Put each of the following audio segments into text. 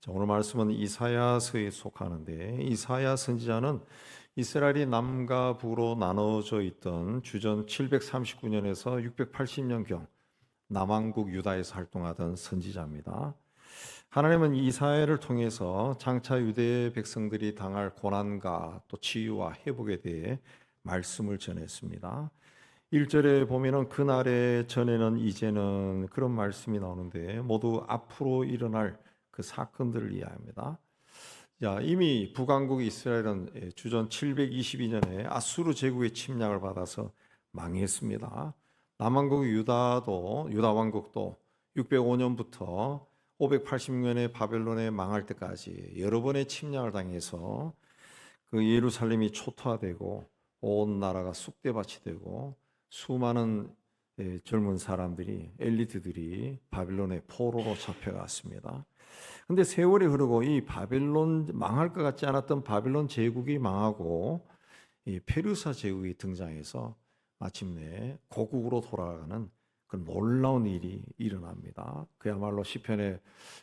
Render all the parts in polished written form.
자, 오늘 말씀은 이사야서에 속하는데, 이사야 선지자는 이스라엘이 남과 북으로 나눠져 있던 주전 739년에서 680년경 남왕국 유다에서 활동하던 선지자입니다. 하나님은 이사야를 통해서 장차 유대 백성들이 당할 고난과 또 치유와 회복에 대해 말씀을 전했습니다. 1절에 보면은 그날의 전에는 이제는 그런 말씀이 나오는데 모두 앞으로 일어날 그 사건들을 이해합니다. 자, 이미 북왕국 이스라엘은 주전 722년에 아수르 제국의 침략을 받아서 망했습니다. 남왕국 유다 왕국도 605년부터 580년에 바벨론에 망할 때까지 여러 번의 침략을 당해서 그 예루살렘이 초토화되고 온 나라가 쑥대밭이 되고 수많은 젊은 사람들이 엘리트들이 바벨론의 포로로 잡혀갔습니다. 근데 세월이 흐르고 이 바벨론 망할 것 같지 않았던 바벨론 제국이 망하고 이 페르사 제국이 등장해서 마침내 고국으로 돌아가는 그 놀라운 일이 일어납니다. 그야말로 시편에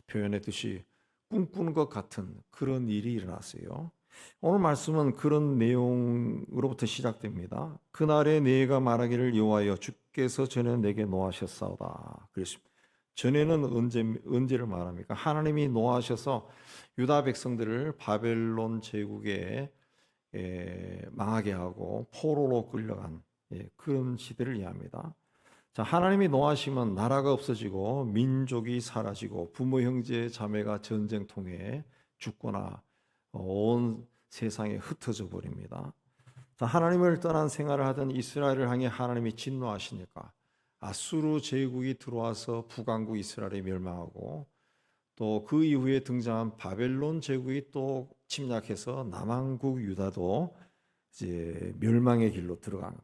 표현했듯이 꿈꾸는 것 같은 그런 일이 일어났어요. 오늘 말씀은 그런 내용으로부터 시작됩니다. 그날에 내가 말하기를 여호와여 주께서 전에 내게 노하셨사오다. 그랬습니다. 전에는 언제를 말합니까? 하나님이 노하셔서 유다 백성들을 바벨론 제국에 망하게 하고 포로로 끌려간 그런 시대를 이해합니다. 자, 하나님이 노하시면 나라가 없어지고 민족이 사라지고 부모 형제 자매가 전쟁통에 죽거나 온 세상에 흩어져 버립니다. 자, 하나님을 떠난 생활을 하던 이스라엘을 향해 하나님이 진노하시니까 아수르 제국이 들어와서 북왕국 이스라엘이 멸망하고 또 그 이후에 등장한 바벨론 제국이 또 침략해서 남왕국 유다도 이제 멸망의 길로 들어간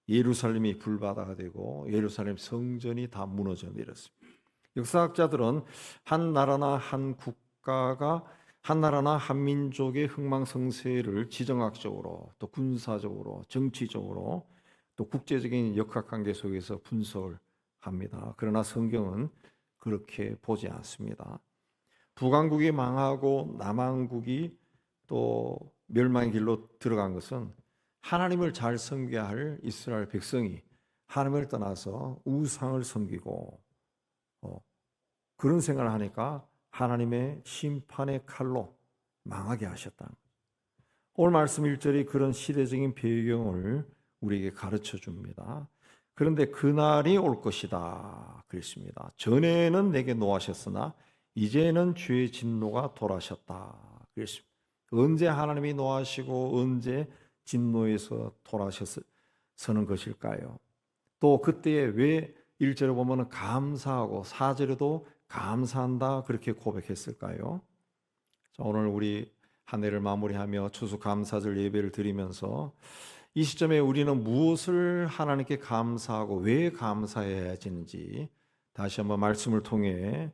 예루살렘이 불바다가 되고 예루살렘 성전이 다 무너져 내렸습니다. 역사학자들은 한 나라나 한 국가가 한 나라나 한 민족의 흥망성쇠를 지정학적으로 또 군사적으로 정치적으로 또 국제적인 역학관계 속에서 분석을 합니다. 그러나 성경은 그렇게 보지 않습니다. 북왕국이 망하고 남왕국이 또 멸망의 길로 들어간 것은 하나님을 잘 섬겨야 할 이스라엘 백성이 하나님을 떠나서 우상을 섬기고 그런 생각을 하니까 하나님의 심판의 칼로 망하게 하셨다. 오늘 말씀 1절이 그런 시대적인 배경을 우리에게 가르쳐 줍니다. 그런데 그날이 올 것이다 그랬습니다. 전에는 내게 노하셨으나 이제는 주의 진노가 돌아셨다 그랬습니다. 언제 하나님이 노하시고 언제 진노에서 돌아서는 것일까요? 또 그때에 왜 1절에 보면 감사하고 4절에도 감사한다 그렇게 고백했을까요? 자, 오늘 우리 한 해를 마무리하며 추수감사절 예배를 드리면서 이 시점에 우리는 무엇을 하나님께 감사하고 왜 감사해야 하는지 다시 한번 말씀을 통해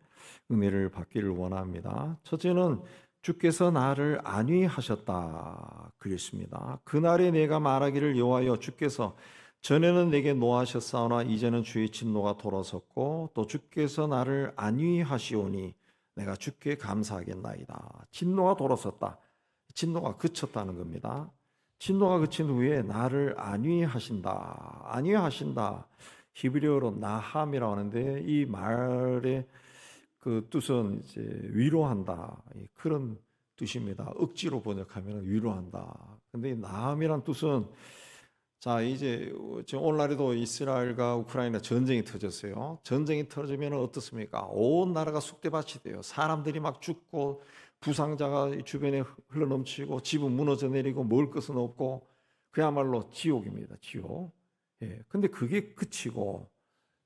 은혜를 받기를 원합니다. 첫째는 주께서 나를 안위하셨다 그랬습니다. 그날에 내가 말하기를 여호와여 주께서 전에는 내게 노하셨사오나 이제는 주의 진노가 돌아섰고 또 주께서 나를 안위하시오니 내가 주께 감사하겠나이다. 진노가 돌아섰다. 진노가 그쳤다는 겁니다. 진노가 그친 후에 나를 안위하신다. 안위하신다. 히브리어로 나함이라고 하는데 이 말의 그 뜻은 이제 위로한다. 그런 뜻입니다. 억지로 번역하면 위로한다. 근데 이 나함이란 뜻은 자, 이제 오늘날에도 이스라엘과 우크라이나 전쟁이 터졌어요. 전쟁이 터지면 어떻습니까? 온 나라가 쑥대밭이 돼요. 사람들이 막 죽고 부상자가 주변에 흘러넘치고 집은 무너져 내리고 먹을 것은 없고 그야말로 지옥입니다. 지옥. 근데 그게 그치고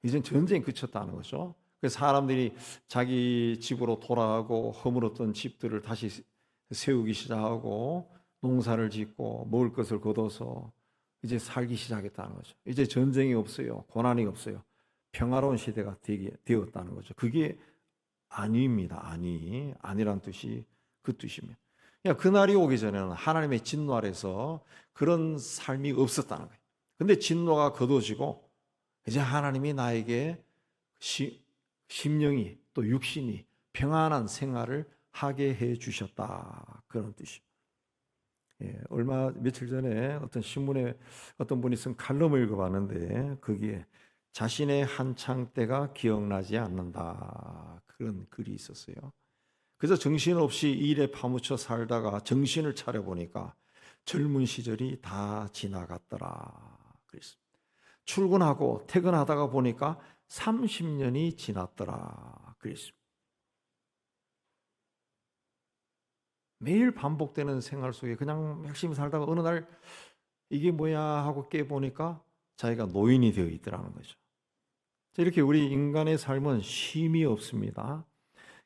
이젠 전쟁이 그쳤다는 거죠. 그래서 사람들이 자기 집으로 돌아가고 허물었던 집들을 다시 세우기 시작하고 농사를 짓고 먹을 것을 거둬서 이제 살기 시작했다는 거죠. 이제 전쟁이 없어요. 고난이 없어요. 평화로운 시대가 되었다는 거죠. 그게 안위입니다. 안위란 뜻이 그 뜻입니다. 그러니까 그날이 오기 전에는 하나님의 진노 아래서 그런 삶이 없었다는 거예요. 근데 진노가 거둬지고 이제 하나님이 나에게 심령이 또 육신이 평안한 생활을 하게 해 주셨다. 그런 뜻이에요. 며칠 전에 어떤 신문에 어떤 분이 쓴 칼럼을 읽어봤는데 거기에 자신의 한창 때가 기억나지 않는다. 그런 글이 있었어요. 그래서 정신없이 일에 파묻혀 살다가 정신을 차려보니까 젊은 시절이 다 지나갔더라. 그랬습니다. 출근하고 퇴근하다가 보니까 30년이 지났더라. 그랬습니다. 매일 반복되는 생활 속에 그냥 열심히 살다가 어느 날 이게 뭐야 하고 깨보니까 자기가 노인이 되어 있더라는 거죠. 이렇게 우리 인간의 삶은 쉼이 없습니다.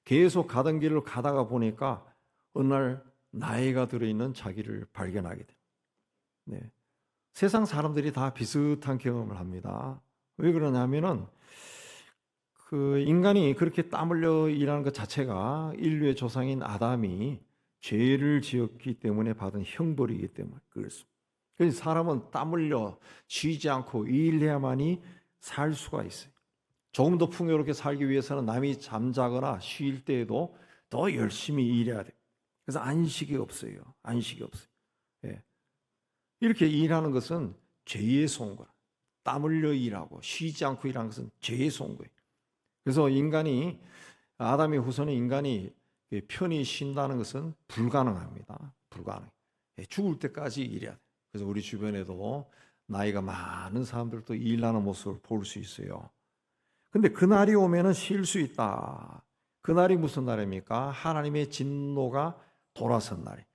계속 가던 길을 가다가 보니까 어느 날 나이가 들어있는 자기를 발견하게 돼요. 네. 세상 사람들이 다 비슷한 경험을 합니다. 왜 그러냐면은 그 인간이 그렇게 땀 흘려 일하는 것 자체가 인류의 조상인 아담이 죄를 지었기 때문에 받은 형벌이기 때문에 그렇습니다. 그래서 사람은 땀 흘려 쉬지 않고 일해야만이 살 수가 있어요. 조금 더 풍요롭게 살기 위해서는 남이 잠자거나 쉴 때에도 더 열심히 일해야 돼요. 그래서 안식이 없어요. 안식이 없어요. 예. 이렇게 일하는 것은 죄의 손거라. 땀 흘려 일하고 쉬지 않고 일하는 것은 죄의 손거예요. 그래서 아담의 후손의 인간이 편히 쉰다는 것은 불가능합니다. 불가능해요. 죽을 때까지 일해야 돼요. 그래서 우리 주변에도 나이가 많은 사람들도 일하는 모습을 볼 수 있어요. 근데 그날이 오면은 쉴 수 있다. 그날이 무슨 날입니까? 하나님의 진노가 돌아선 날이에요.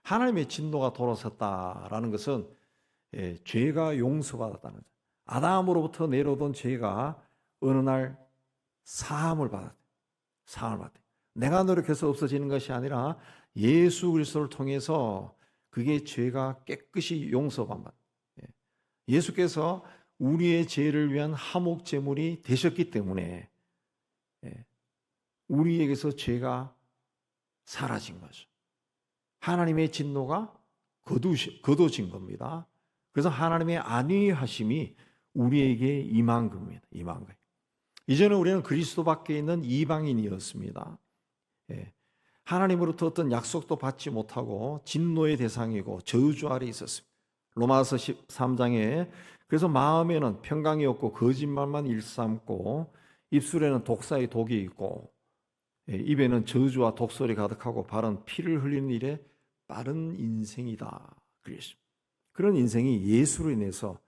하나님의 진노가 돌아섰다라는 것은 죄가 용서받았다는 거죠. 아담으로부터 내려오던 죄가 어느 날 사함을 받았대요. 사함을 받았대요. 내가 노력해서 없어지는 것이 아니라 예수 그리스도를 통해서 그게 죄가 깨끗이 용서받았다. 예수께서 우리의 죄를 위한 화목 제물이 되셨기 때문에 우리에게서 죄가 사라진 거죠. 하나님의 진노가 거둬진 겁니다. 그래서 하나님의 안위하심이 우리에게 임한 겁니다. 임한 거예요. 이제는 우리는 그리스도 밖에 있는 이방인이었습니다. 하나님으로부터 어떤 약속도 받지 못하고 진노의 대상이고 저주 아래 있었습니다. 로마서 13장에 그래서 마음에는 평강이 없고 거짓말만 일삼고 입술에는 독사의 독이 있고 입에는 저주와 독설이 가득하고 발은 피를 흘리는 일에 빠른 인생이다. 그랬습니다. 그런 인생이 예수로 인해서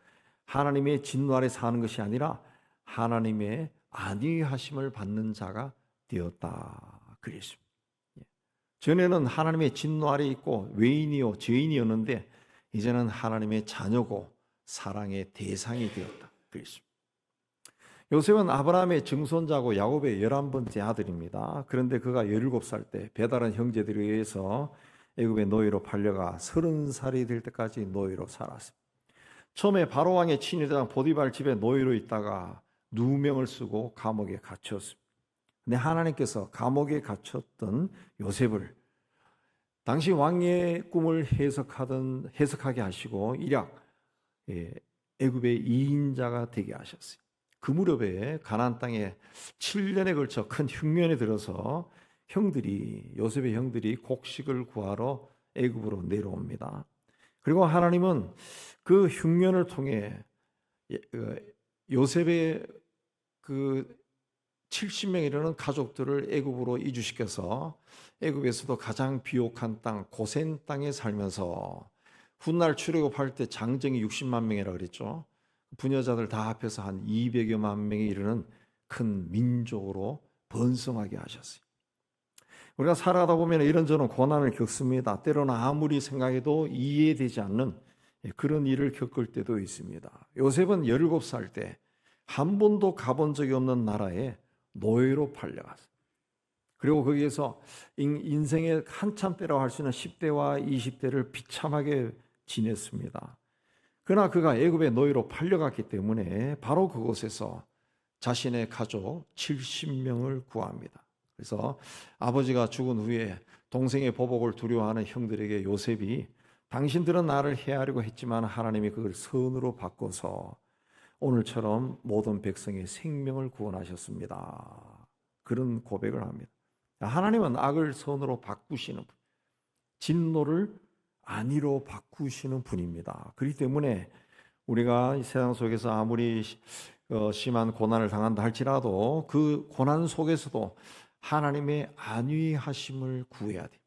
하나님의 진노 아래 사는 것이 아니라 하나님의 안위하심을 받는 자가 되었다. 그랬습니다. 전에는 하나님의 진노 아래 있고 외인이요 죄인이었는데 이제는 하나님의 자녀고 사랑의 대상이 되었다. 그랬습니다. 요셉은 아브라함의 증손자고 야곱의 11번째 아들입니다. 그런데 그가 17살 때 배다른 형제들에 의해서 애굽의 노예로 팔려가 30살이 될 때까지 노예로 살았습니다. 처음에 바로왕의 친위대장 보디발 집에 노예로 있다가 누명을 쓰고 감옥에 갇혔습니다. 근데 하나님께서 감옥에 갇혔던 요셉을 당시 왕의 꿈을 해석하게 하시고 일약 애굽의 2인자가 되게 하셨어요. 그 무렵에 가나안 땅에 7년에 걸쳐 큰 흉년에 들어서 요셉의 형들이 곡식을 구하러 애굽으로 내려옵니다. 그리고 하나님은 그 흉년을 통해 요셉의 그 70명에 이르는 가족들을 애굽으로 이주시켜서 애굽에서도 가장 비옥한 땅 고센 땅에 살면서 훗날 출애굽할 때 장정이 60만 명이라 그랬죠. 부녀자들 다 합해서 한 200여만 명에 이르는 큰 민족으로 번성하게 하셨어요. 우리가 살아가다 보면 이런저런 고난을 겪습니다. 때로는 아무리 생각해도 이해되지 않는 그런 일을 겪을 때도 있습니다. 요셉은 17살 때 한 번도 가본 적이 없는 나라에 노예로 팔려갔어요. 그리고 거기에서 인생의 한참 때라고 할 수 있는 10대와 20대를 비참하게 지냈습니다. 그러나 그가 애굽의 노예로 팔려갔기 때문에 바로 그곳에서 자신의 가족 70명을 구합니다. 그래서 아버지가 죽은 후에 동생의 보복을 두려워하는 형들에게 요셉이 당신들은 나를 해하려고 했지만 하나님이 그걸 선으로 바꿔서 오늘처럼 모든 백성의 생명을 구원하셨습니다. 그런 고백을 합니다. 하나님은 악을 선으로 바꾸시는 분, 진노를 안위로 바꾸시는 분입니다. 그렇기 때문에 우리가 이 세상 속에서 아무리 심한 고난을 당한다 할지라도 그 고난 속에서도 하나님의 안위하심을 구해야 돼.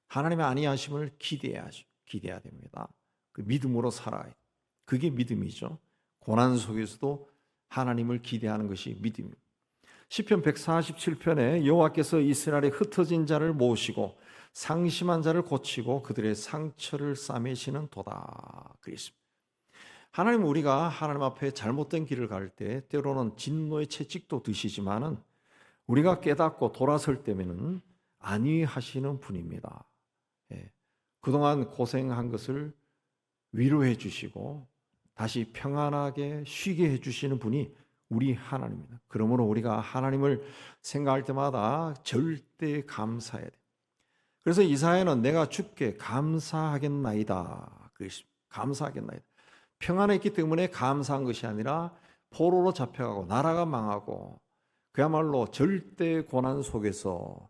하나님의 안위하심을 기대해야 됩니다. 그 믿음으로 살아야 돼. 그게 믿음이죠. 고난 속에서도 하나님을 기대하는 것이 믿음입니다. 시편 147편에 여호와께서 이스라엘의 흩어진 자를 모으시고 상심한 자를 고치고 그들의 상처를 싸매시는 도다. 그랬습니다. 하나님은 우리가 하나님 앞에 잘못된 길을 갈 때 때로는 진노의 채찍도 드시지만은 우리가 깨닫고 돌아설 때면은 안위하시는 분입니다. 예. 그동안 고생한 것을 위로해 주시고 다시 평안하게 쉬게 해 주시는 분이 우리 하나님입니다. 그러므로 우리가 하나님을 생각할 때마다 절대 감사해야 돼. 그래서 이사야는 내가 주께 감사하겠나이다. 그랬습니다. 감사하겠나이다. 평안했기 때문에 감사한 것이 아니라 포로로 잡혀가고 나라가 망하고 그야말로 절대 고난 속에서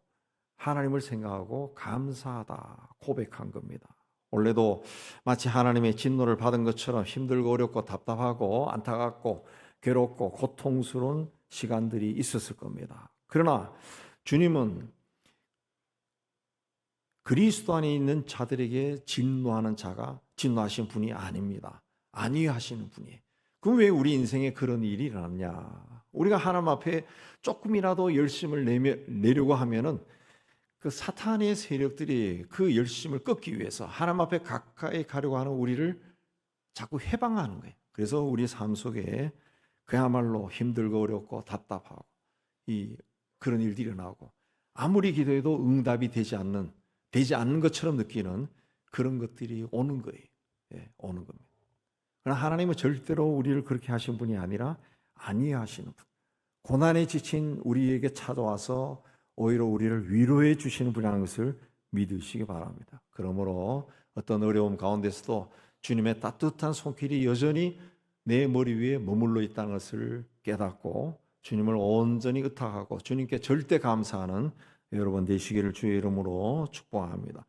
하나님을 생각하고 감사하다 고백한 겁니다. 원래도 마치 하나님의 진노를 받은 것처럼 힘들고 어렵고 답답하고 안타깝고 괴롭고 고통스러운 시간들이 있었을 겁니다. 그러나 주님은 그리스도 안에 있는 자들에게 진노하신 분이 아닙니다. 안위하시는 분이에요. 그럼 왜 우리 인생에 그런 일이 일어났냐? 우리가 하나님 앞에 조금이라도 열심을 내려고 하면은 그 사탄의 세력들이 그 열심을 끊기 위해서 하나님 앞에 가까이 가려고 하는 우리를 자꾸 해방하는 거예요. 그래서 우리 삶 속에 그야말로 힘들고 어렵고 답답하고 그런 일들이 일어나고 아무리 기도해도 응답이 되지 않는 것처럼 느끼는 그런 것들이 오는 거예요. 예, 오는 겁니다. 그러나 하나님은 절대로 우리를 그렇게 하신 분이 아니라 안위하시는 분. 고난에 지친 우리에게 찾아와서 오히려 우리를 위로해 주시는 분이라는 것을 믿으시기 바랍니다. 그러므로 어떤 어려움 가운데서도 주님의 따뜻한 손길이 여전히 내 머리 위에 머물러 있다는 것을 깨닫고 주님을 온전히 의탁하고 주님께 절대 감사하는 여러분 되시기를 주의 이름으로 축복합니다.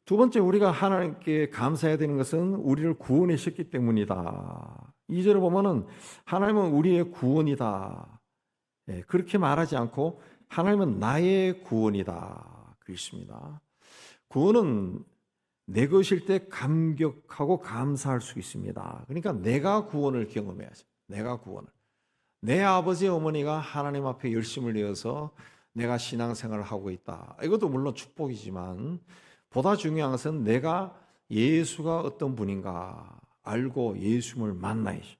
두 번째, 우리가 하나님께 감사해야 되는 것은 우리를 구원하셨기 때문이다. 2절을 보면은 하나님은 우리의 구원이다. 그렇게 말하지 않고 하나님은 나의 구원이다. 그렇습니다. 구원은 내 것일 때 감격하고 감사할 수 있습니다. 그러니까 내가 구원을 경험해야죠. 내가 구원을. 내 아버지 어머니가 하나님 앞에 열심을 내어서 내가 신앙생활을 하고 있다. 이것도 물론 축복이지만 보다 중요한 것은 내가 예수가 어떤 분인가 알고 예수님을 만나야죠.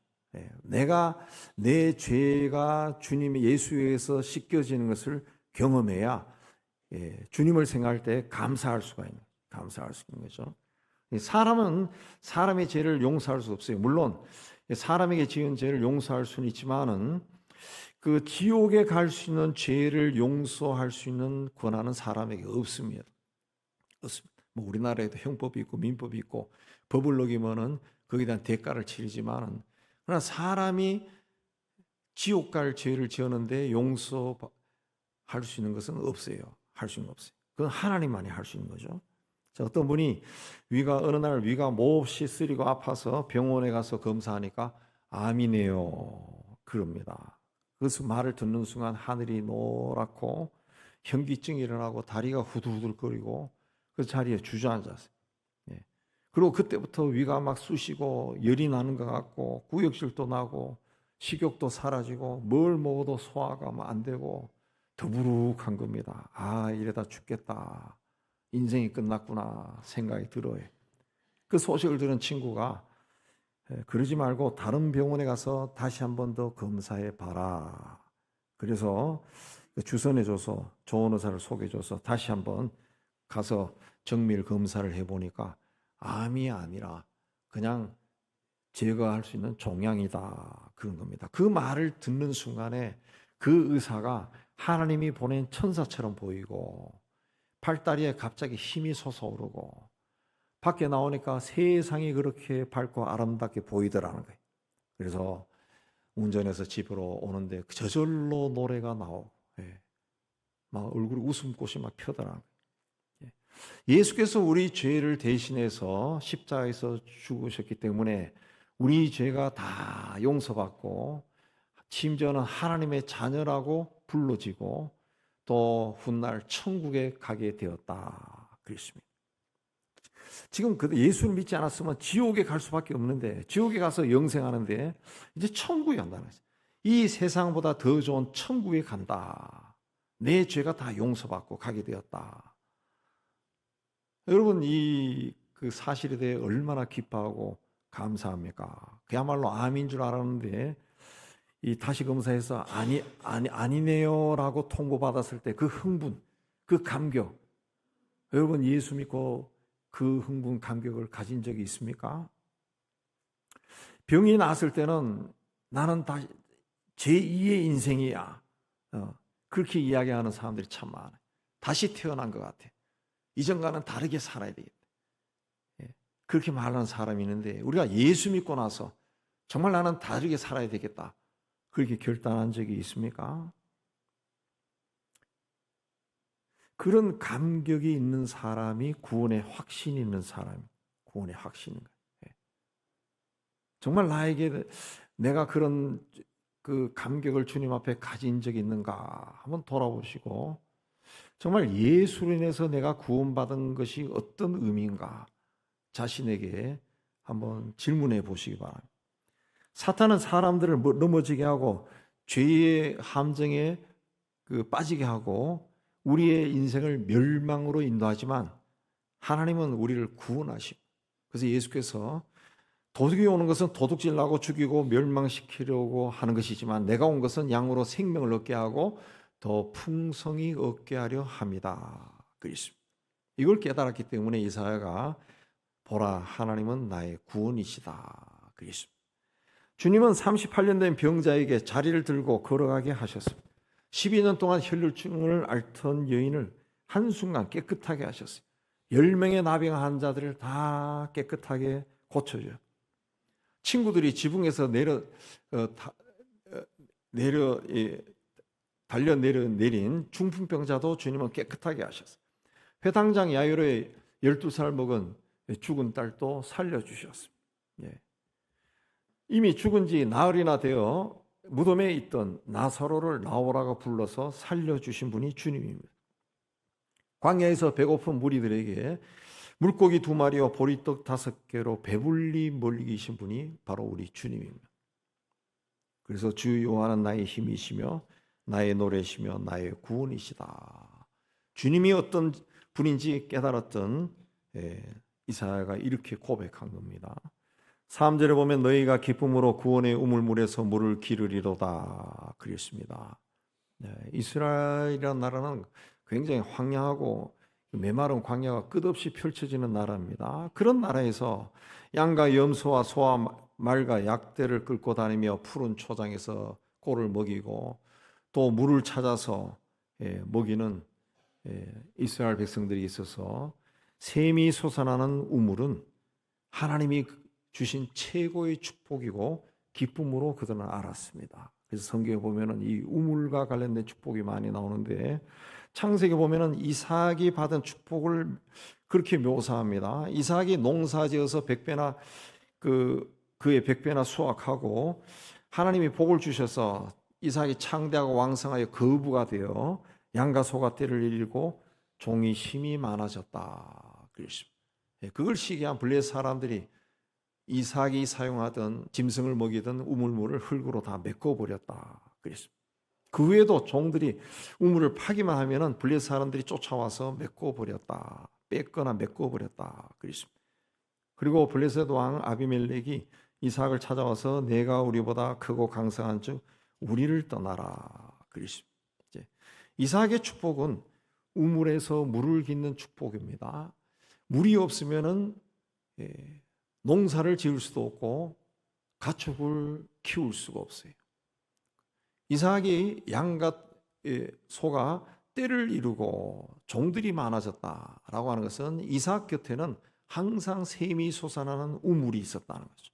내가 내 죄가 주님의 예수에 의해서 씻겨지는 것을 경험해야 주님을 생각할 때 감사할 수 있는 거죠. 사람은 사람의 죄를 용서할 수 없어요. 물론 사람에게 지은 죄를 용서할 수는 있지만은 그 지옥에 갈 수 있는 죄를 용서할 수 있는 권한은 사람에게 없습니다. 뭐 우리나라에도 형법이 있고 민법이 있고 법을 어기면은 거기에 대한 대가를 치르지만은 그러나 사람이 지옥 갈 죄를 지었는데 용서할 수 있는 것은 없어요. 할 수 있는 거 없어요. 그건 하나님만이 할 수 있는 거죠. 자, 어떤 분이 어느 날 위가 몹시 쓰리고 아파서 병원에 가서 검사하니까 암이네요. 그럽니다. 그래서 말을 듣는 순간 하늘이 노랗고 현기증이 일어나고 다리가 후들후들거리고 그 자리에 주저앉았어요. 그리고 그때부터 위가 막 쑤시고 열이 나는 것 같고 구역질도 나고 식욕도 사라지고 뭘 먹어도 소화가 안 되고 더부룩한 겁니다. 아, 이러다 죽겠다. 인생이 끝났구나 생각이 들어요. 그 소식을 들은 친구가 그러지 말고 다른 병원에 가서 다시 한 번 더 검사해 봐라. 그래서 주선해줘서 좋은 의사를 소개해줘서 다시 한번 가서 정밀 검사를 해보니까 암이 아니라 그냥 제거할 수 있는 종양이다. 그런 겁니다. 그 말을 듣는 순간에 그 의사가 하나님이 보낸 천사처럼 보이고 팔다리에 갑자기 힘이 솟아오르고 밖에 나오니까 세상이 그렇게 밝고 아름답게 보이더라는 거예요. 그래서 운전해서 집으로 오는데 저절로 노래가 나오고 막 얼굴에 웃음꽃이 막 펴더라. 예수께서 우리 죄를 대신해서 십자가에서 죽으셨기 때문에 우리 죄가 다 용서받고 심지어는 하나님의 자녀라고 불러지고 또 훗날 천국에 가게 되었다 그랬습니다. 지금 예수를 믿지 않았으면 지옥에 갈 수밖에 없는데, 지옥에 가서 영생하는데 이제 천국에 간다는 거죠. 이 세상보다 더 좋은 천국에 간다. 내 죄가 다 용서받고 가게 되었다. 여러분, 그 사실에 대해 얼마나 기뻐하고 감사합니까? 그야말로 암인 줄 알았는데 이 다시 검사해서 아니네요라고 통보받았을 때 그 흥분, 그 감격. 여러분, 예수 믿고 그 흥분, 감격을 가진 적이 있습니까? 병이 났을 때는 나는 다시 제2의 인생이야. 그렇게 이야기하는 사람들이 참 많아요. 다시 태어난 것 같아. 이전과는 다르게 살아야 되겠다. 그렇게 말하는 사람이 있는데, 우리가 예수 믿고 나서 정말 나는 다르게 살아야 되겠다. 그렇게 결단한 적이 있습니까? 그런 감격이 있는 사람이 구원의 확신이 있는 사람, 구원의 확신인 거예요. 정말 나에게 내가 그런 그 감격을 주님 앞에 가진 적이 있는가 한번 돌아보시고, 정말 예수로 인해서 내가 구원받은 것이 어떤 의미인가 자신에게 한번 질문해 보시기 바랍니다. 사탄은 사람들을 넘어지게 하고 죄의 함정에 빠지게 하고 우리의 인생을 멸망으로 인도하지만 하나님은 우리를 구원하시고, 그래서 예수께서 도둑이 오는 것은 도둑질하고 죽이고 멸망시키려고 하는 것이지만 내가 온 것은 양으로 생명을 얻게 하고 더 풍성히 얻게 하려 합니다. 그랬습니다. 이걸 깨달았기 때문에 이사야가 보라, 하나님은 나의 구원이시다 그랬습니다. 주님은 38년 된 병자에게 자리를 들고 걸어가게 하셨습니다. 12년 동안 혈루증을 앓던 여인을 한순간 깨끗하게 하셨어요. 10명의 나병 환자들을 다 깨끗하게 고쳐줘요. 친구들이 지붕에서 달려 내린 중풍병자도 주님은 깨끗하게 하셨어요. 회당장 야이로의 12살 먹은 죽은 딸도 살려주셨습니다. 이미 죽은 지 나흘이나 되어 무덤에 있던 나사로를 나오라고 불러서 살려주신 분이 주님입니다. 광야에서 배고픈 무리들에게 물고기 2마리와 보리떡 5개로 배불리 먹이신 분이 바로 우리 주님입니다. 그래서 주 여호와는 나의 힘이시며 나의 노래시며 나의 구원이시다. 주님이 어떤 분인지 깨달았던 이사야가 이렇게 고백한 겁니다. 3절에 보면 너희가 기쁨으로 구원의 우물물에서 물을 기르리로다 그랬습니다. 이스라엘이라는 나라는 굉장히 황량하고 메마른 광야가 끝없이 펼쳐지는 나라입니다. 그런 나라에서 양과 염소와 소와 말과 약대를 끌고 다니며 푸른 초장에서 꼴을 먹이고 또 물을 찾아서 먹이는 이스라엘 백성들이 있어서 샘이 솟아나는 우물은 하나님이 주신 최고의 축복이고 기쁨으로 그들은 알았습니다. 그래서 성경에 보면은 이 우물과 관련된 축복이 많이 나오는데 창세기 보면은 이삭이 받은 축복을 그렇게 묘사합니다. 이삭이 농사지어서 100배나 그의 100배나 수확하고 하나님이 복을 주셔서 이삭이 창대하고 왕성하여 거부가 되어 양과 소가 떼를 일고 종이 힘이 많아졌다. 그랬습니다. 그걸 시기한 블레셋 사람들이 이삭이 사용하던 짐승을 먹이던 우물물을 흙으로 다 메꿔버렸다. 그랬습니다. 그 후에도 종들이 우물을 파기만 하면은 블레셋 사람들이 쫓아와서 메꿔버렸다. 뺏거나 메꿔버렸다. 그랬습니다. 그리고 블레셋 왕 아비멜렉이 이삭을 찾아와서 내가 우리보다 크고 강성한 즉 우리를 떠나라. 그랬습니다. 이삭의 축복은 우물에서 물을 깃는 축복입니다. 물이 없으면은 농사를 지을 수도 없고 가축을 키울 수가 없어요. 이삭이 양과 소가 떼를 이루고 종들이 많아졌다라고 하는 것은 이삭 곁에는 항상 샘이 솟아나는 우물이 있었다는 거죠.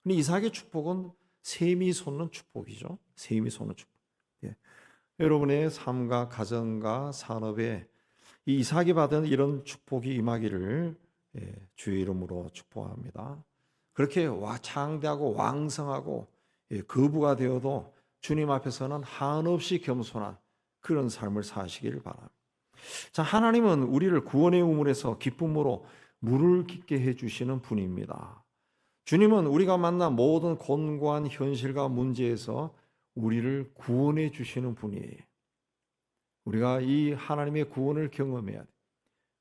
근데 이삭의 축복은 샘이 솟는 축복이죠. 샘이 솟는 축복. 여러분의 삶과 가정과 산업에 이 이삭이 받은 이런 축복이 임하기를 주의 이름으로 축복합니다. 그렇게 창대하고 왕성하고 거부가 되어도 주님 앞에서는 한없이 겸손한 그런 삶을 사시기를 바랍니다. 자, 하나님은 우리를 구원의 우물에서 기쁨으로 물을 깊게 해주시는 분입니다. 주님은 우리가 만난 모든 곤고한 현실과 문제에서 우리를 구원해 주시는 분이에요. 우리가 이 하나님의 구원을 경험해야 돼.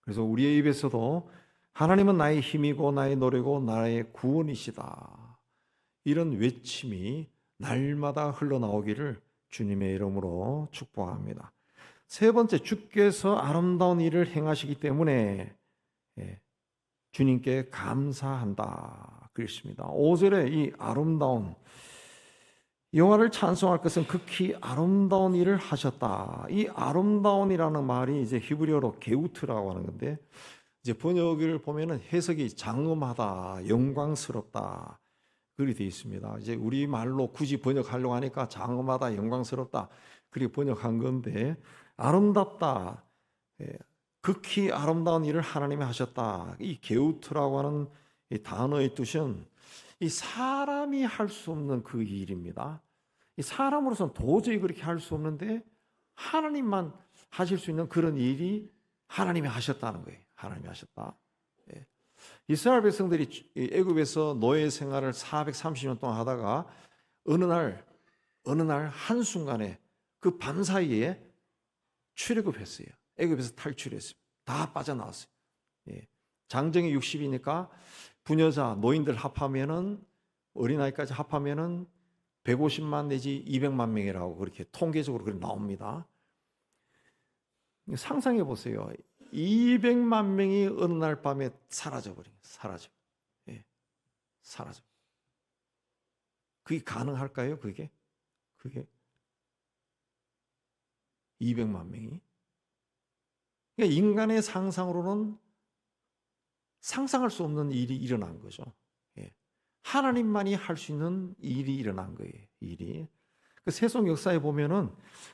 그래서 우리의 입에서도 하나님은 나의 힘이고 나의 노래고 나의 구원이시다, 이런 외침이 날마다 흘러나오기를 주님의 이름으로 축복합니다. 세 번째, 주께서 아름다운 일을 행하시기 때문에 주님께 감사한다 그랬습니다. 5절에 이 아름다운, 여호와를 찬송할 것은 극히 아름다운 일을 하셨다. 이 아름다운이라는 말이 이제 히브리어로 게우트라고 하는 건데, 이제 번역을 보면은 해석이 장엄하다, 영광스럽다 그렇게 되어 있습니다. 이제 우리 말로 굳이 번역하려고 하니까 장엄하다, 영광스럽다 그렇게 번역한 건데, 아름답다, 극히 아름다운 일을 하나님이 하셨다. 이 게우트라고 하는 이 단어의 뜻은 이 사람이 할 수 없는 그 일입니다. 이 사람으로서는 도저히 그렇게 할 수 없는데 하나님만 하실 수 있는 그런 일이 하나님이 하셨다는 거예요. 하나님이 하셨다. 이스라엘 백성들이 애굽에서 노예 생활을 430년 동안 하다가 어느 날 한순간에 그 밤사이에 출애굽했어요. 애굽에서 탈출했어요. 다 빠져나왔어요. 장정이 60이니까 부녀자, 노인들 합하면은, 어린아이까지 합하면은 150만 내지 200만 명이라고 그렇게 통계적으로 그렇게 나옵니다. 상상해 보세요. 200만 명이 어느 날 밤에 사라져버려요. 사라져. 그게 가능할까요? 그게 200만 명이? 그러니까 인간의 상상으로는 상상할 수 없는 일이 일어난 거죠. 하나님만이 할 수 있는 일이 일어난 거예요. 일이. 그 세속 역사에 보면은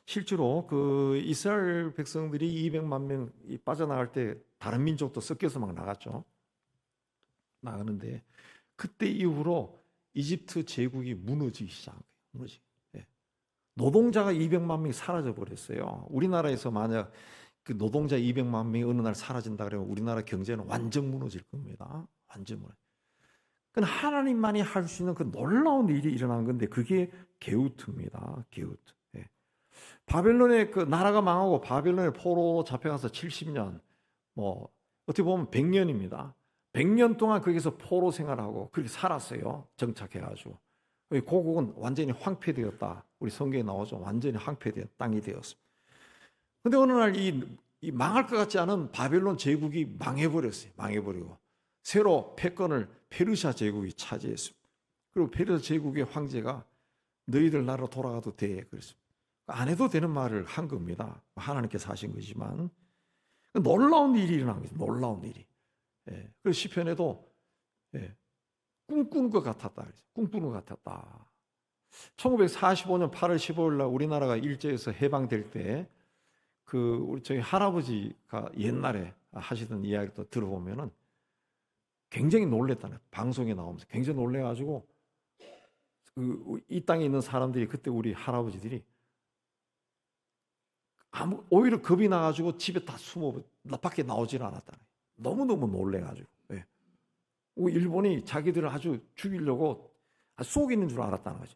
실제로 그 이스라엘 백성들이 200만 명이 빠져나갈 때 다른 민족도 섞여서 막 나갔죠. 나가는데 그때 이후로 이집트 제국이 무너지기 시작한 거예요. 노동자가 200만 명이 사라져 버렸어요. 우리나라에서 만약 그 노동자 200만 명이 어느 날 사라진다 그러면 우리나라 경제는 완전 무너질 겁니다. 완전 무너져. 그건 하나님만이 할 수 있는 그 놀라운 일이 일어난 건데 그게 게우트입니다. 게우트. 바벨론의 그 나라가 망하고 바벨론의 포로 잡혀가서 70년, 뭐 어떻게 보면 100년입니다. 100년 동안 거기서 포로 생활하고 그렇게 살았어요. 정착해가지고. 고국은 완전히 황폐되었다. 우리 성경에 나오죠. 완전히 황폐되었 땅이 되었습니다. 근데 어느 날 이 망할 것 같지 않은 바벨론 제국이 망해버렸어요. 망해버리고 새로 패권을 페르시아 제국이 차지했습니다. 그리고 페르시아 제국의 황제가 너희들 나라로 돌아가도 돼 그랬습니다. 안 해도 되는 말을 한 겁니다. 하나님께서 하신 거지만 놀라운 일이 일어난 거죠. 놀라운 일이. 그래서 시편에도 꿈꾸는 것 같았다. 꿈꾸는 것 같았다. 1945년 8월 15일 날 우리나라가 일제에서 해방될 때 그 우리 저희 할아버지가 옛날에 하시던 이야기도 들어보면은 굉장히 놀랬다는, 방송에 나오면서 굉장히 놀래가지고 이 땅에 있는 사람들이 그때 우리 할아버지들이 오히려 겁이 나가지고 집에 다 숨어 밖에 나오질 않았다는, 너무너무 놀래가지고. 일본이 자기들을 아주 죽이려고 쏘기는 줄 알았다는 거지.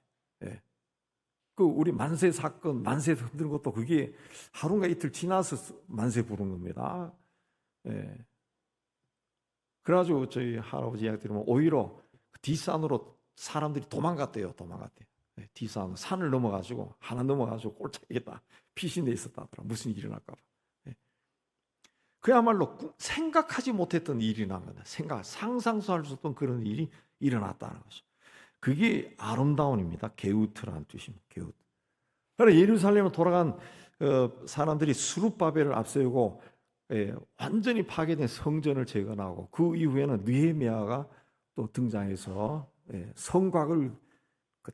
그 우리 만세 사건, 만세 흔드는 것도 그게 하루가 이틀 지나서 만세 부른 겁니다. 그래가지고 저희 할아버지 이야기 들으면 오히려 뒷산으로 사람들이 도망갔대요. 뒷산, 산을 넘어가지고 하나 넘어가지고 꼴짝이게 다 피신돼 있었다더라. 무슨 일이 일어날까 봐. 그야말로 생각하지 못했던 일이 일어난 거다. 상상도 할 수 없던 그런 일이 일어났다는 것이죠. 그게 아름다움입니다. 게우트라는 뜻입니다. 게우트. 그래서 예루살렘에 돌아간 사람들이 스룹바벨을 앞세우고 완전히 파괴된 성전을 재건하고 그 이후에는 느헤미야가 또 등장해서 성곽을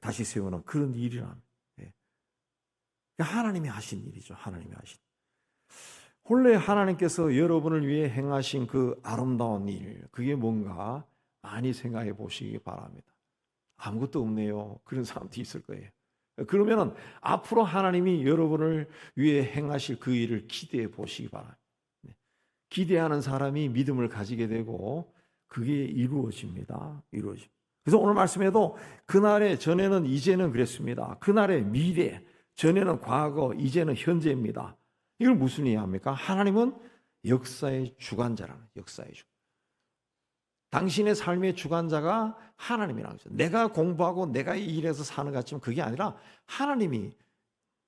다시 세우는 그런 일이란. 하나님이 하신 일이죠. 하나님이 하신. 본래 하나님께서 여러분을 위해 행하신 그 아름다운 일, 그게 뭔가 많이 생각해 보시기 바랍니다. 아무것도 없네요. 그런 사람도 있을 거예요. 그러면 앞으로 하나님이 여러분을 위해 행하실 그 일을 기대해 보시기 바랍니다. 기대하는 사람이 믿음을 가지게 되고 그게 이루어집니다. 이루어집니다. 그래서 오늘 말씀에도 그날의 전에는 이제는 그랬습니다. 그날의 미래, 전에는 과거, 이제는 현재입니다. 이걸 무슨 의미합니까? 하나님은 역사의 주관자라는, 역사의 주관. 당신의 삶의 주관자가 하나님이라는 거죠. 내가 공부하고 내가 일해서 사는 것 같지만 그게 아니라 하나님이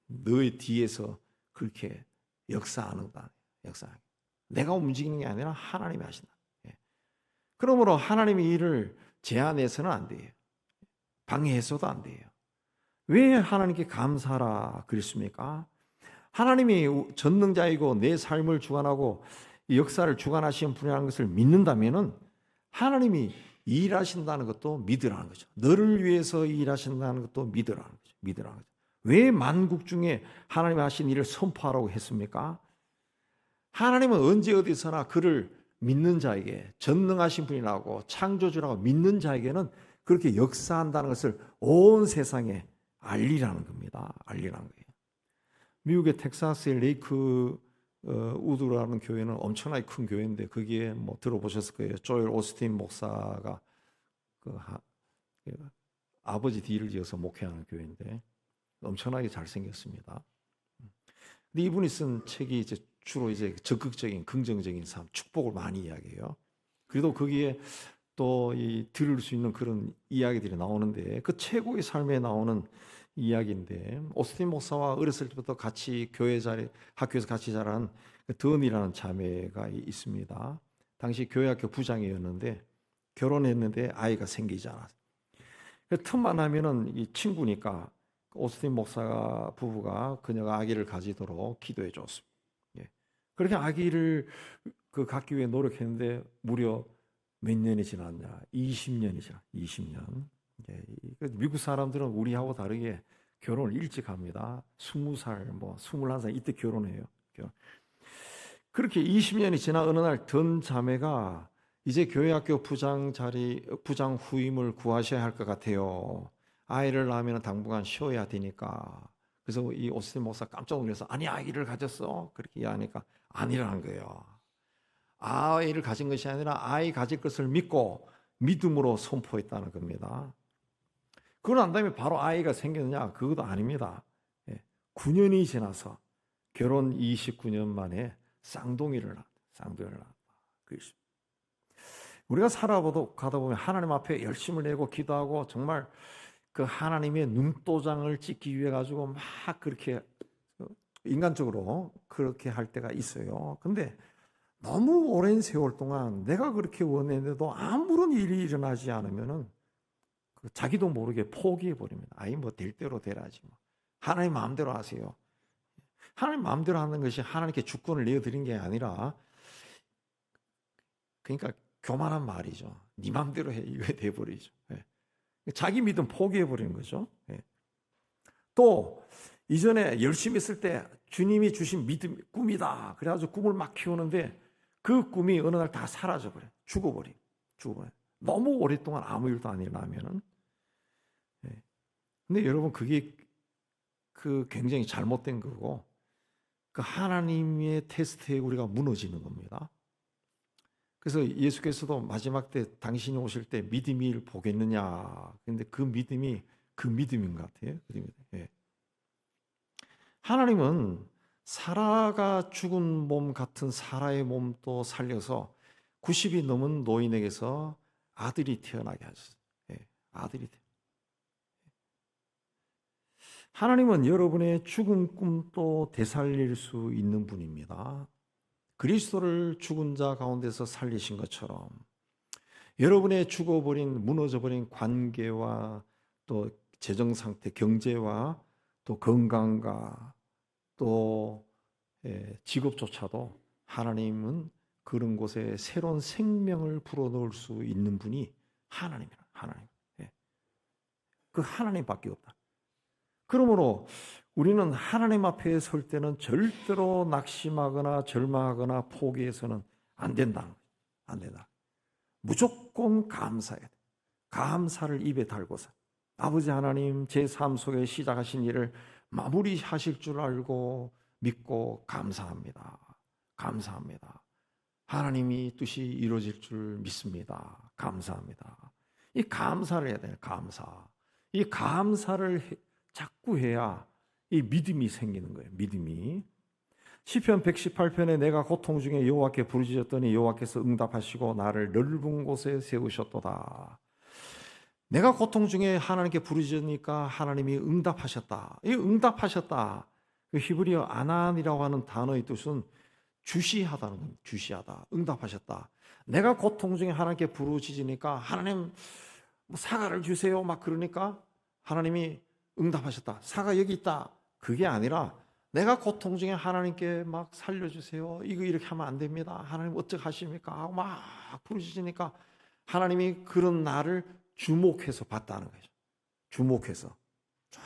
너의 뒤에서 그렇게 역사하는 거다. 역사하는. 내가 움직이는 게 아니라 하나님이 하신다. 그러므로 하나님의 일을 제한해서는 안 돼요. 방해해서도 안 돼요. 왜 하나님께 감사하라 그랬습니까? 하나님이 전능자이고 내 삶을 주관하고 역사를 주관하시는 분이라는 것을 믿는다면은 하나님이 일하신다는 것도 믿으라는 거죠. 너를 위해서 일하신다는 것도 믿으라는 거죠. 믿으라는 거죠. 왜 만국 중에 하나님이 하신 일을 선포하라고 했습니까? 하나님은 언제 어디서나 그를 믿는 자에게, 전능하신 분이라고 창조주라고 믿는 자에게는 그렇게 역사한다는 것을 온 세상에 알리라는 겁니다. 알리라는 거예요. 미국의 텍사스의 레이크 우드라는 교회는 엄청나게 큰 교회인데 거기에 뭐 들어보셨을 거예요. 조엘 오스틴 목사가 아버지 뒤를 이어서 목회하는 교회인데 엄청나게 잘생겼습니다. 근데 이분이 쓴 책이 이제 주로 이제 적극적인 긍정적인 삶, 축복을 많이 이야기해요. 그래도 거기에 또 들을 수 있는 그런 이야기들이 나오는데 그 최고의 삶에 나오는 이야기인데 오스틴 목사와 어렸을 때부터 같이 교회 자리 학교에서 같이 자란 던이라는 자매가 있습니다. 당시 교회학교 부장이었는데 결혼했는데 아이가 생기지 않았어요. 틈만 하면은 이 친구니까 오스틴 목사 부부가 그녀가 아기를 가지도록 기도해 줬습니다. 그렇게 아기를 갖기 위해 노력했는데 무려 몇 년이 지났냐? 20년이 지났. 20년. 미국 사람들은 우리하고 다르게 결혼을 일찍 합니다. 20살, 뭐 21살 이때 결혼해요. 그렇게 20년이 지나 어느 날 던 자매가 이제 교회학교 부장 후임을 구하셔야 할 것 같아요. 아이를 낳으면 당분간 쉬어야 되니까. 그래서 이 오스틴 목사 깜짝 놀라서 아니 아이를 가졌어? 그렇게 이야기하니까 아니라는 거예요. 아이를 가진 것이 아니라 아이 가질 것을 믿고 믿음으로 선포했다는 겁니다. 그러고 난 다음에 바로 아이가 생겼느냐? 그것도 아닙니다. 9년이 지나서 결혼 29년 만에 쌍둥이를 낳았다. 우리가 가다 보면 하나님 앞에 열심을 내고 기도하고 정말 그 하나님의 눈도장을 찍기 위해 가지고 막 그렇게 인간적으로 그렇게 할 때가 있어요. 근데 너무 오랜 세월 동안 내가 그렇게 원했는데도 아무런 일이 일어나지 않으면은 자기도 모르게 포기해 버립니다. 아이 뭐 될 대로 되라지 뭐. 하나님 마음대로 하세요. 하나님 마음대로 하는 것이 하나님께 주권을 내어드린 게 아니라 그러니까 교만한 말이죠. 네 마음대로 해 이거 돼버리죠. 자기 믿음 포기해 버리는 거죠. 또 이전에 열심히 했을 때 주님이 주신 믿음 꿈이다. 그래가지고 꿈을 막 키우는데 그 꿈이 어느 날 다 사라져 버려. 죽어버려. 너무 오랫동안 아무 일도 안 일어나면은. 근데 여러분 그게 굉장히 잘못된 거고 그 하나님의 테스트에 우리가 무너지는 겁니다. 그래서 예수께서도 마지막 때 당신이 오실 때 믿음이 일 보겠느냐. 근데 그 믿음이 그 믿음인 것 같아요. 하나님은 사라가 죽은 몸 같은 사라의 몸도 살려서 90이 넘은 노인에게서 아들이 태어나게 하셨어요. 아들이 하나님은 여러분의 죽은 꿈도 되살릴 수 있는 분입니다. 그리스도를 죽은 자 가운데서 살리신 것처럼 여러분의 죽어버린 무너져버린 관계와 또 재정 상태, 경제와 또 건강과 또 직업조차도 하나님은 그런 곳에 새로운 생명을 불어넣을 수 있는 분이 하나님이라. 하나님. 그 하나님밖에 없다. 그러므로 우리는 하나님 앞에 설 때는 절대로 낙심하거나 절망하거나 포기해서는 안 된다. 안 된다. 무조건 감사해야 돼. 감사를 입에 달고서 아버지 하나님, 제 삶 속에 시작하신 일을 마무리하실 줄 알고 믿고 감사합니다. 감사합니다. 하나님이 뜻이 이루어질 줄 믿습니다. 감사합니다. 이 감사를 해야 돼요. 감사. 이 감사를 자꾸 해야 이 믿음이 생기는 거예요. 믿음이. 시편 118편에 내가 고통 중에 여호와께 부르짖었더니 여호와께서 응답하시고 나를 넓은 곳에 세우셨도다. 내가 고통 중에 하나님께 부르짖으니까 하나님이 응답하셨다. 이 응답하셨다. 그 히브리어 아난이라고 하는 단어의 뜻은 주시하다는 겁니다. 주시하다. 응답하셨다. 내가 고통 중에 하나님께 부르짖으니까 하나님 사과를 주세요. 막 그러니까 하나님이 응답하셨다. 사과 여기 있다. 그게 아니라 내가 고통 중에 하나님께 막 살려주세요. 이거 이렇게 하면 안 됩니다. 하나님 어떻게 하십니까? 하고 막 부르짖으니까 하나님이 그런 나를 주목해서 봤다는 거죠. 주목해서 쫙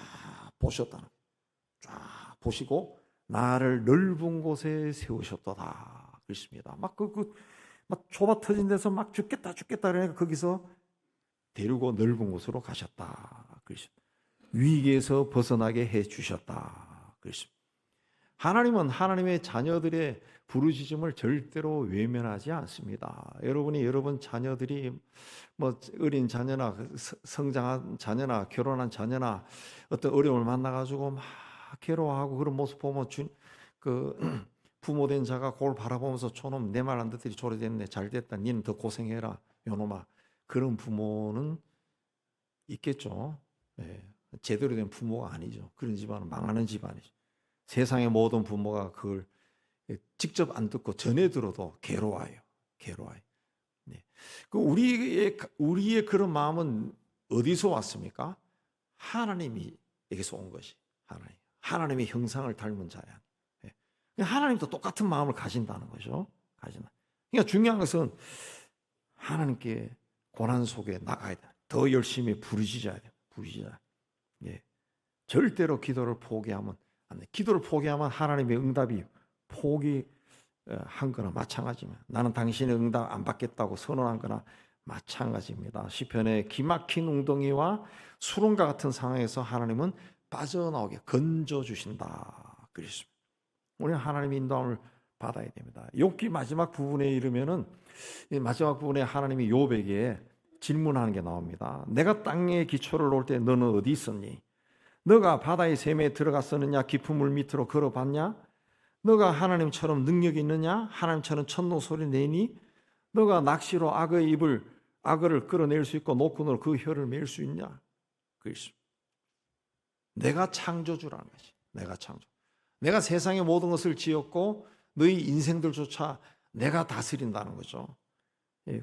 보셨다는 거죠. 쫙 보시고 나를 넓은 곳에 세우셨도다. 그렇습니다. 막 좁아 터진 데서 막 죽겠다 그러니까 거기서 데리고 넓은 곳으로 가셨다. 그렇습니다. 위기에서 벗어나게 해 주셨다. 그렇습니다. 하나님은 하나님의 자녀들의 부르짖음을 절대로 외면하지 않습니다. 여러분 자녀들이 뭐 어린 자녀나 성장한 자녀나 결혼한 자녀나 어떤 어려움을 만나가지고 막 괴로워하고 그런 모습 보면 그 부모된 자가 그걸 바라보면서 저놈 내 말 안 듣더니 저래 됐네. 잘 됐다. 니는 더 고생해라. 요놈아. 그런 부모는 있겠죠. 네. 제대로 된 부모가 아니죠. 그런 집안은 망하는 집안이죠. 세상의 모든 부모가 그걸 직접 안 듣고 전해 들어도 괴로워요. 네. 그 우리의 그런 마음은 어디서 왔습니까? 하나님에게서 온 것이 하나님의 형상을 닮은 자야. 네. 하나님도 똑같은 마음을 가진다는 거죠. 그러니까 중요한 것은 하나님께 고난 속에 나가야 돼. 더 열심히 부르짖어야 돼. 예. 절대로 기도를 포기하면 안 돼. 기도를 포기하면 하나님의 응답이 포기한 거나 마찬가지입니다. 나는 당신의 응답 안 받겠다고 선언한 거나 마찬가지입니다. 시편에 기막힌 웅덩이와 수렁과 같은 상황에서 하나님은 빠져나오게 건져주신다. 그랬습니다. 우리는 하나님의 인도함을 받아야 됩니다. 욥기 마지막 부분에 이르면은 마지막 부분에 하나님이 욥에게 질문하는 게 나옵니다. 내가 땅에 기초를 놓을 때 너는 어디 있었니? 너가 바다의 샘에 들어갔었느냐? 깊은 물 밑으로 걸어봤냐? 너가 하나님처럼 능력이 있느냐? 하나님처럼 천노 소리 내니? 너가 낚시로 악어를 끌어낼 수 있고 노끈으로 그 혀를 맬 수 있냐? 그렇습니다. 내가 창조주라는 것이. 내가 세상의 모든 것을 지었고 너희 인생들조차 내가 다스린다는 거죠.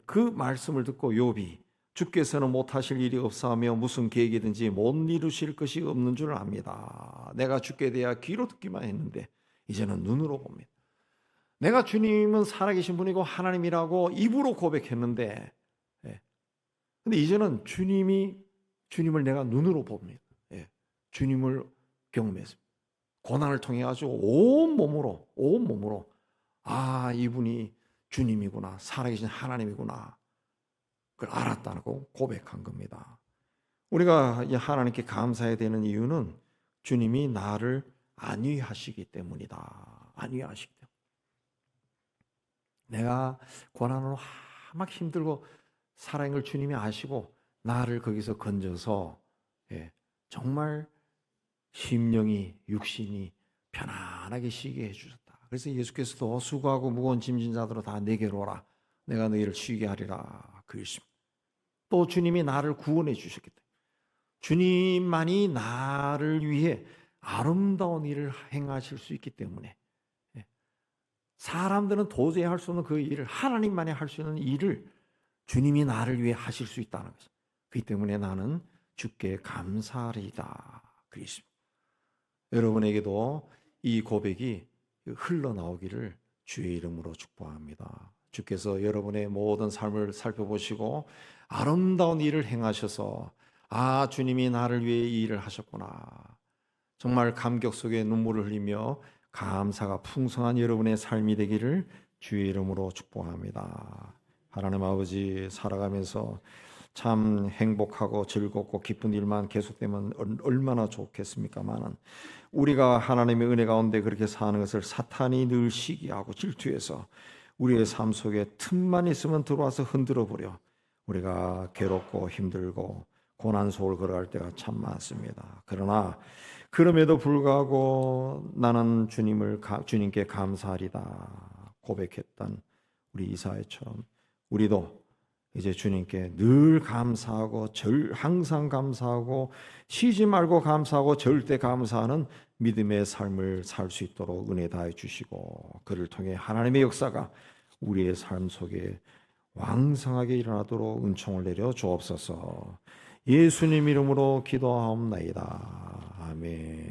그 말씀을 듣고 욥이 주께서는 못하실 일이 없사하며 무슨 계획이든지 못 이루실 것이 없는 줄 압니다. 내가 주께 대하여 귀로 듣기만 했는데 이제는 눈으로 봅니다. 내가 주님은 살아계신 분이고 하나님이라고 입으로 고백했는데 근데 이제는 주님을 내가 눈으로 봅니다. 주님을 경험했습니다. 고난을 통해 가지고 온 몸으로 아, 이분이 주님이구나. 살아계신 하나님이구나. 그걸 알았다고 고백한 겁니다. 우리가 하나님께 감사해야 되는 이유는 주님이 나를 안위하시기 때문이다. 안위하시기 때문에. 내가 고난으로 막 힘들고 살아있는 걸 주님이 아시고 나를 거기서 건져서 정말 심령이 육신이 편안하게 쉬게 해주셨다. 그래서 예수께서도 수고하고 무거운 짐진 자들아 다 내게로 오라. 내가 너희를 쉬게 하리라. 그러십니다. 또 주님이 나를 구원해 주셨기 때문에 주님만이 나를 위해 아름다운 일을 행하실 수 있기 때문에 사람들은 도저히 할 수 없는 그 일을 하나님만이 할 수 있는 일을 주님이 나를 위해 하실 수 있다는 것입니다. 그렇기 때문에 나는 주께 감사하리이다. 그러십니다. 여러분에게도 이 고백이 흘러나오기를 주의 이름으로 축복합니다. 주께서 여러분의 모든 삶을 살펴보시고 아름다운 일을 행하셔서 아, 주님이 나를 위해 이 일을 하셨구나. 정말 감격 속에 눈물을 흘리며 감사가 풍성한 여러분의 삶이 되기를 주의 이름으로 축복합니다. 하나님 아버지, 살아가면서 참 행복하고 즐겁고 기쁜 일만 계속되면 얼마나 좋겠습니까마는 우리가 하나님의 은혜 가운데 그렇게 사는 것을 사탄이 늘 시기하고 질투해서 우리의 삶 속에 틈만 있으면 들어와서 흔들어 버려 우리가 괴롭고 힘들고 고난 속을 걸어갈 때가 참 많습니다. 그러나 그럼에도 불구하고 나는 주님께 감사하리다 고백했던 우리 이사야처럼 우리도 이제 주님께 늘 감사하고 항상 감사하고 쉬지 말고 감사하고 절대 감사하는 믿음의 삶을 살 수 있도록 은혜 다해 주시고 그를 통해 하나님의 역사가 우리의 삶 속에 왕성하게 일어나도록 은총을 내려 주옵소서. 예수님 이름으로 기도하옵나이다. 아멘.